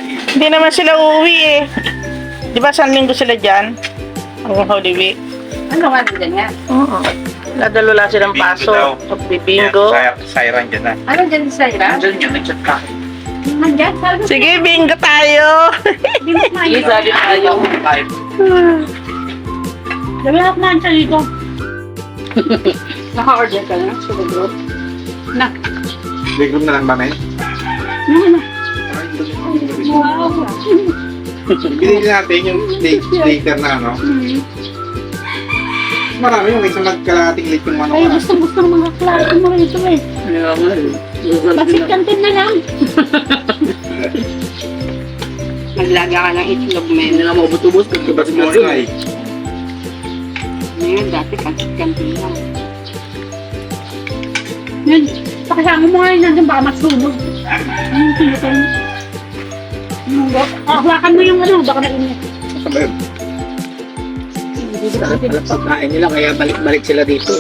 Hindi naman sila uuwi eh. Di ba San Linggo sila dyan? Ang Holy Week. Ano nga nandyan nga? Oo. Nadalula silang paso. Magbibingo. Siren dyan na. Ano dyan sa Ira? Diyan yung nag-chat ka. Nandyan? Sabi ko, Sige, bingo tayo. hindi mo kumain. Sabi tayo. Dami ako kumain sa dito. Naka-order ka na sa group? Na. Bigrom na lang ba, men? Ano? Wow. Binili natin yung later na, no? Marami yung isang nagkalating late yung Ay, manok. gusto ng mga klase mo rito eh. Basit kantin na lang. Maglaga ka ng itlog, men. Hindi na maubot-ubos. Ba't mo rin? Ngayon, dati kantin lang. Yan, pakasama mo nga yun nandun, baka masunog. Ano, pinutin mo. Hawakan mo yung ano, baka mainit. Alam sa kain nila, kaya balik-balik sila dito.